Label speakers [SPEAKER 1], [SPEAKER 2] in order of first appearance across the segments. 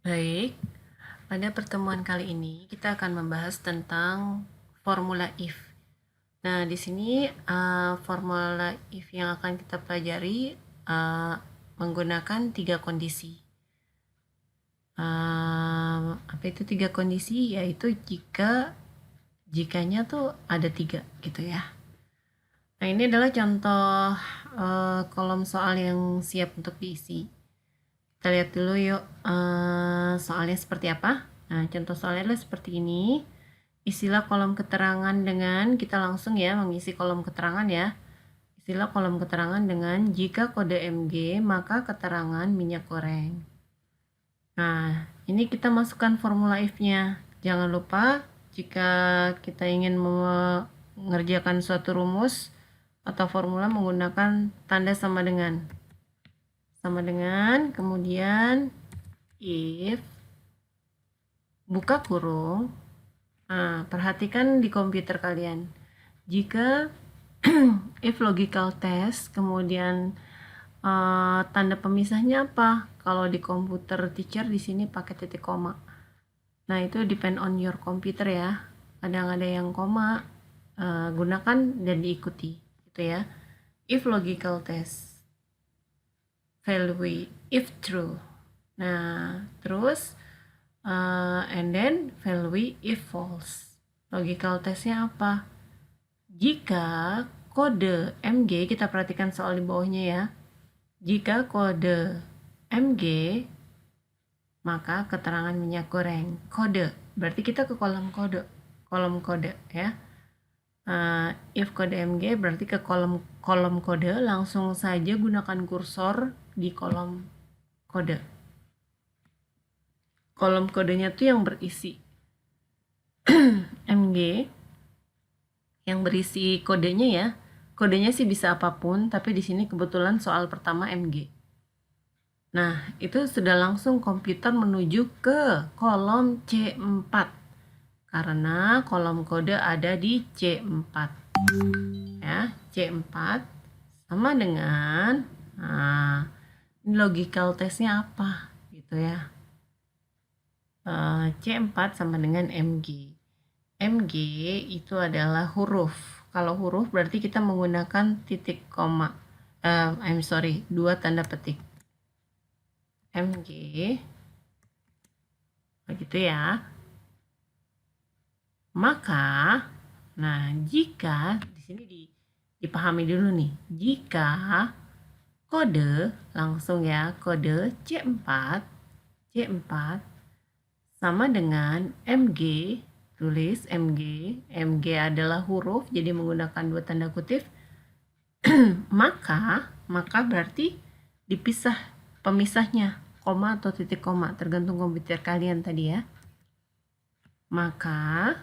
[SPEAKER 1] Baik, pada pertemuan kali ini kita akan membahas tentang formula if. Nah, di sini formula if yang akan kita pelajari menggunakan 3 kondisi. Apa itu 3 kondisi? Yaitu jikanya tuh ada 3 gitu ya. Nah, ini adalah contoh kolom soal yang siap untuk diisi. Kita lihat dulu yuk soalnya seperti apa. Nah, contoh soalnya adalah seperti ini. Isilah kolom keterangan dengan, kita langsung ya mengisi kolom keterangan ya. Isilah kolom keterangan dengan jika kode Mg maka keterangan minyak goreng. Nah, ini kita masukkan formula if-nya. Jangan lupa jika kita ingin mengerjakan suatu rumus atau formula menggunakan tanda sama dengan. Kemudian if buka kurung. Nah, perhatikan di komputer kalian. Jika if logical test, kemudian tanda pemisahnya apa? Kalau di komputer teacher di sini pakai titik koma. Nah, itu depend on your computer ya. Kadang ada yang koma, gunakan dan diikuti, gitu ya. If logical test, value if true. Nah, terus and then value if false. Logical testnya apa? Jika kode Mg, kita perhatikan soal di bawahnya ya. Jika kode Mg, maka keterangan minyak goreng. Kode, berarti kita ke kolom kode ya. If kode Mg berarti ke kolom kode, langsung saja gunakan kursor di kolom kode. Kolom kodenya tuh yang berisi Mg, yang berisi kodenya ya. Kodenya sih bisa apapun, tapi di sini kebetulan soal pertama Mg. Nah, itu sudah langsung komputer menuju ke kolom C4. Karena kolom kode ada di C4. Ya, C4 sama dengan logical testnya apa gitu ya. C4 sama dengan Mg. Mg itu adalah huruf. Kalau huruf berarti kita menggunakan titik koma. Dua tanda petik. Mg. Begitu ya. Maka, nah jika di sini dipahami dulu nih. Jika kode langsung ya, kode C4 sama dengan Mg, tulis Mg. Mg adalah huruf, jadi menggunakan dua tanda kutip. maka berarti dipisah pemisahnya, koma atau titik koma, tergantung komputer kalian tadi ya. Maka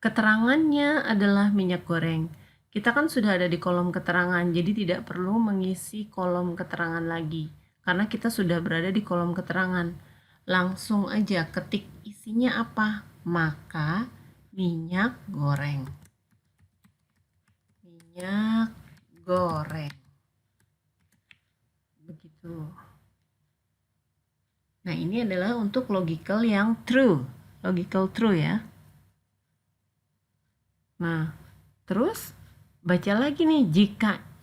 [SPEAKER 1] keterangannya adalah minyak goreng. Kita kan sudah ada di kolom keterangan, jadi tidak perlu mengisi kolom keterangan lagi. Karena kita sudah berada di kolom keterangan. Langsung aja ketik isinya apa, maka minyak goreng. Minyak goreng. Begitu. Nah, ini adalah untuk logical yang true. Logical true ya. Nah, terus baca lagi nih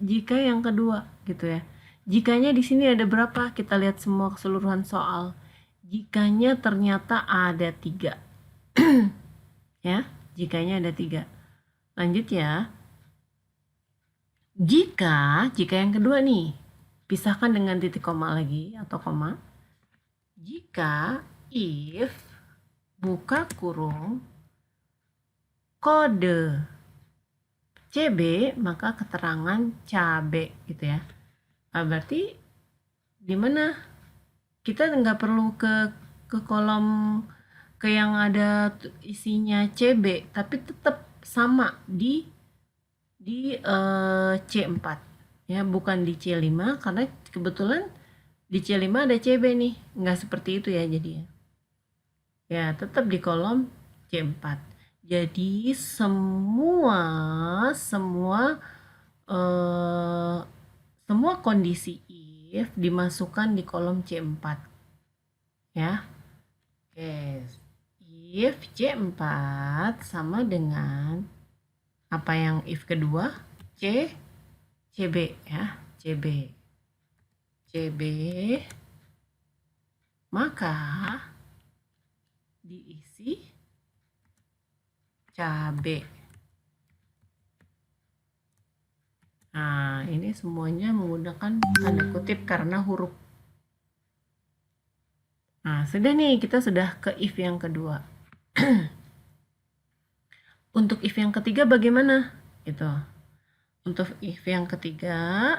[SPEAKER 1] jika yang kedua gitu ya. Jikanya di sini ada berapa? Kita lihat semua keseluruhan soal. Jikanya ternyata ada 3. Ya, jikanya ada 3. Lanjut ya. Jika yang kedua nih, pisahkan dengan titik koma lagi atau koma. Jika if buka kurung kode CB maka keterangan cabe gitu ya. Nah, berarti di mana kita nggak perlu ke kolom ke yang ada isinya CB, tapi tetap sama di C4 ya, bukan di C5 karena kebetulan di C5 ada CB nih, nggak seperti itu ya jadi ya tetap di kolom C4. Jadi semua kondisi if dimasukkan di kolom C4 ya. Oke, if C4 sama dengan apa yang if kedua? CB ya, CB maka diisi cabe. Nah, ini semuanya menggunakan tanda kutip karena huruf. Nah, sudah nih, kita sudah ke if yang kedua. Untuk if yang ketiga bagaimana? Gitu. Untuk if yang ketiga,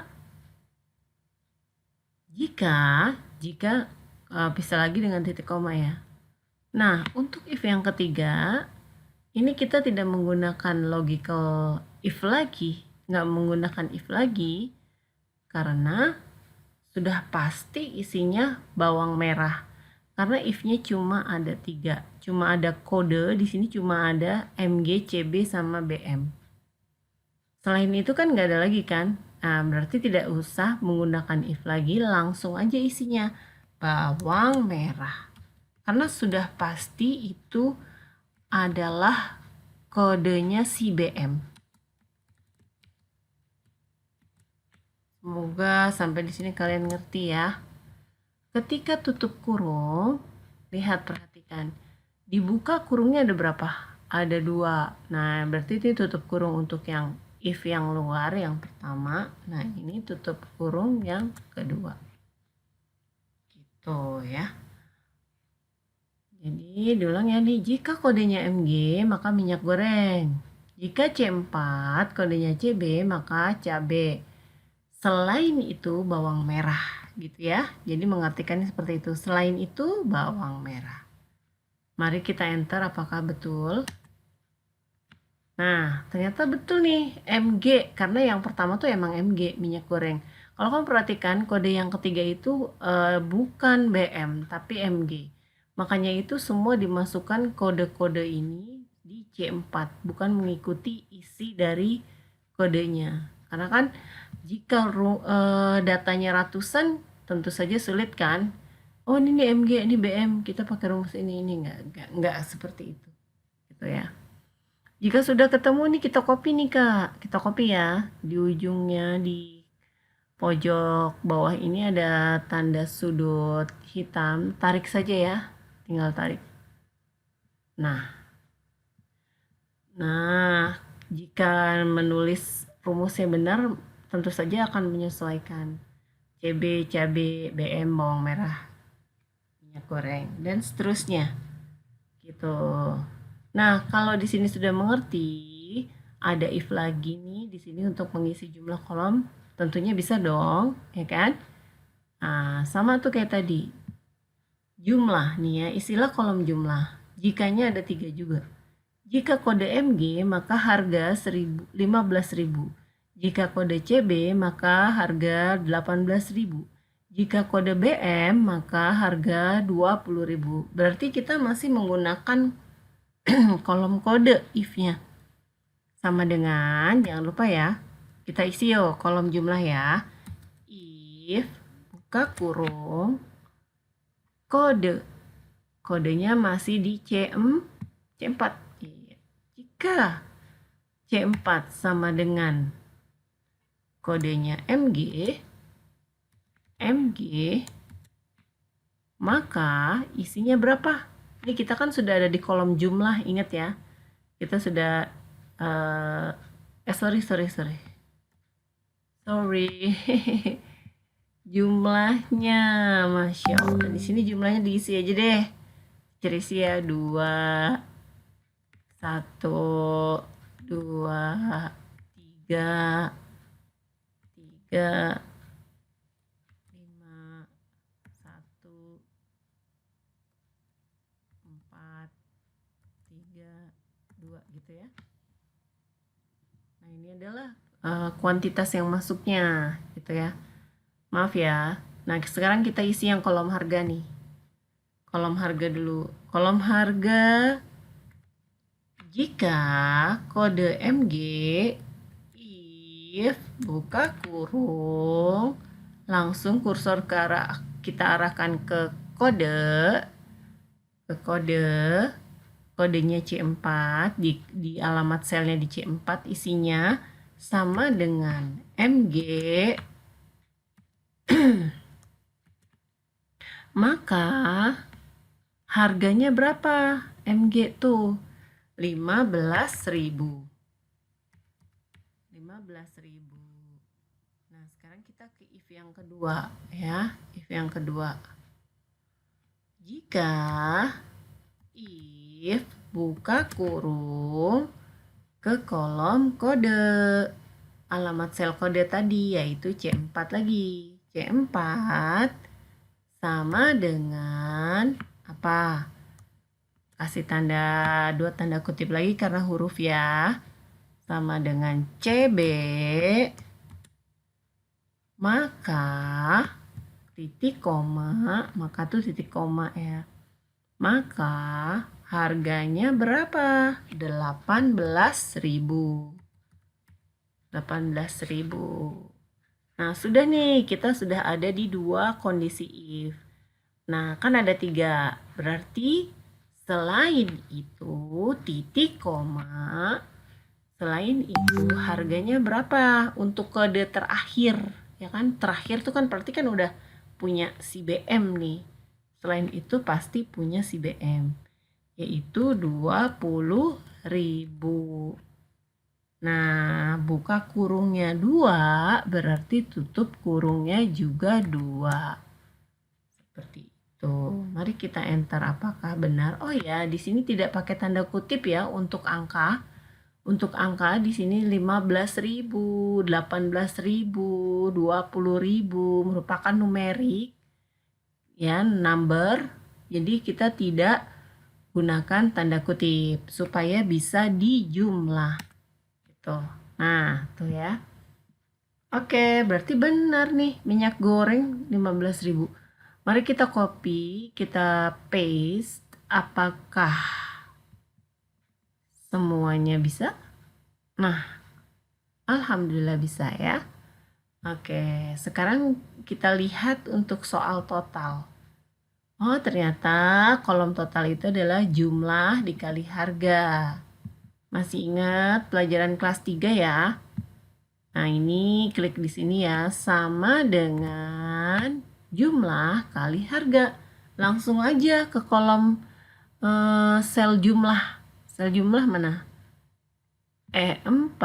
[SPEAKER 1] jika bisa lagi dengan titik koma ya. Nah, untuk if yang ketiga, ini kita tidak menggunakan logical if lagi, nggak menggunakan if lagi, karena sudah pasti isinya bawang merah. Karena if-nya cuma ada 3, cuma ada kode di sini, cuma ada MG, CB sama BM. Selain itu kan nggak ada lagi kan? Nah, berarti tidak usah menggunakan if lagi, langsung aja isinya bawang merah. Karena sudah pasti itu adalah kodenya si BM. Semoga sampai di sini kalian ngerti ya. Ketika tutup kurung, lihat, perhatikan. Dibuka kurungnya ada berapa? Ada 2. Nah, berarti ini tutup kurung untuk yang if yang luar yang pertama. Nah, ini tutup kurung yang kedua. Gitu ya. Jadi, diulang ya nih. Jika kodenya MG, maka minyak goreng. Jika C4, kodenya CB, maka cabai. Selain itu, bawang merah. Gitu ya. Jadi mengartikannya seperti itu. Selain itu bawang merah. Mari kita enter apakah betul. Nah, ternyata betul nih MG, karena yang pertama tuh emang MG, minyak goreng. Kalau kamu perhatikan kode yang ketiga itu bukan BM tapi MG. Makanya itu semua dimasukkan kode-kode ini di C4, bukan mengikuti isi dari kodenya. Karena kan jika datanya ratusan, tentu saja sulit kan? Oh, ini MG, ini BM, kita pakai rumus ini enggak seperti itu. Gitu ya. Jika sudah ketemu nih, kita copy nih Kak. Kita copy ya. Di ujungnya di pojok bawah ini ada tanda sudut hitam. Tarik saja ya. Tinggal tarik. Nah, jika menulis rumusnya benar, tentu saja akan menyesuaikan. CB, cabai, BM, bawang merah, minyak goreng, dan seterusnya. Gitu. Nah, kalau di sini sudah mengerti, ada if lagi nih di sini untuk mengisi jumlah kolom, tentunya bisa dong, ya kan? Nah, sama tuh kayak tadi. Jumlah nih ya, isilah kolom jumlah. Jikanya ada 3 juga. Jika kode MG, maka harga 15.000. Jika kode CB, maka harga 18.000. Jika kode BM, maka harga 20.000. Berarti kita masih menggunakan kolom kode if-nya. Sama dengan, jangan lupa ya, kita isi yuk kolom jumlah ya. If, buka kurung, kode. Kodenya masih di C4. Jika C4 sama dengan kodenya MG, maka isinya berapa? Ini kita kan sudah ada di kolom jumlah, ingat ya. Kita sudah, sorry. Jumlahnya, Masya Allah. Di sini jumlahnya diisi aja deh. Terisi ya, 2, 1, 2, 3, 5, 1, 4, 3, 2 gitu ya. Nah, ini adalah kuantitas yang masuknya gitu ya. Maaf ya. Nah, sekarang kita isi yang kolom harga nih. Kolom harga dulu. Kolom harga, jika kode MG, if, buka kurung, langsung kursor kita arahkan ke kode, kodenya C4, di alamat selnya di C4 isinya sama dengan MG, maka harganya berapa? MG tuh 15.000. 15.000. Nah, sekarang kita ke if yang kedua ya. If yang kedua. Jika if buka kurung ke kolom kode, alamat sel kode tadi yaitu C4 lagi. C4 sama dengan apa? Kasih dua tanda kutip lagi karena huruf ya. Sama dengan CB, maka titik koma, maka tuh titik koma ya. Maka harganya berapa? 18.000. 18.000. Nah, sudah nih, kita sudah ada di dua kondisi if. Nah, kan ada 3. Berarti selain itu titik koma, selain itu harganya berapa untuk kode terakhir, ya kan? Terakhir tuh kan berarti kan udah punya si BM nih. Selain itu pasti punya si BM, yaitu 20.000. Nah, buka kurungnya 2 berarti tutup kurungnya juga 2. Seperti itu. Mari kita enter apakah benar. Oh ya, di sini tidak pakai tanda kutip ya untuk angka. Untuk angka di sini 15.000, 18.000, 20.000 merupakan numerik ya, number. Jadi kita tidak gunakan tanda kutip supaya bisa dijumlah. Gitu. Nah, tuh ya. Oke, berarti benar nih minyak goreng 15.000. Mari kita copy, kita paste. Apakah semuanya bisa? Nah, alhamdulillah bisa ya. Oke, sekarang kita lihat untuk soal total. Oh, ternyata kolom total itu adalah jumlah dikali harga. Masih ingat pelajaran kelas 3 ya? Nah, ini klik di sini ya, sama dengan jumlah kali harga. Langsung aja ke kolom sel jumlah. Sel jumlah mana? E4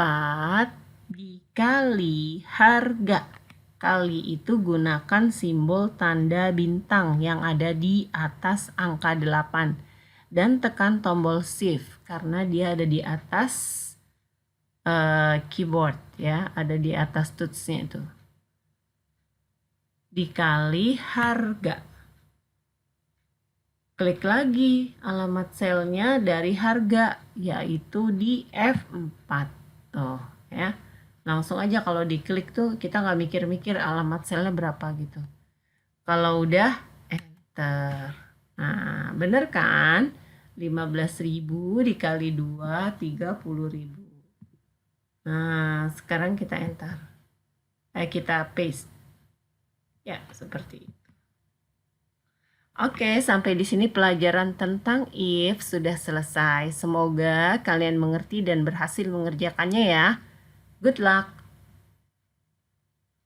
[SPEAKER 1] dikali harga. Kali itu gunakan simbol tanda bintang yang ada di atas angka 8. Dan tekan tombol shift karena dia ada di atas keyboard ya. Ada di atas tutsnya itu. Dikali harga. Klik lagi alamat selnya dari harga, yaitu di F4. Tuh ya. Langsung aja kalau diklik tuh kita nggak mikir-mikir alamat selnya berapa gitu. Kalau udah enter. Nah, bener kan? 15.000 dikali 2, 30.000. Nah, sekarang kita enter. Kita paste. Ya, seperti itu. Oke, sampai di sini pelajaran tentang if sudah selesai. Semoga kalian mengerti dan berhasil mengerjakannya ya. Good luck!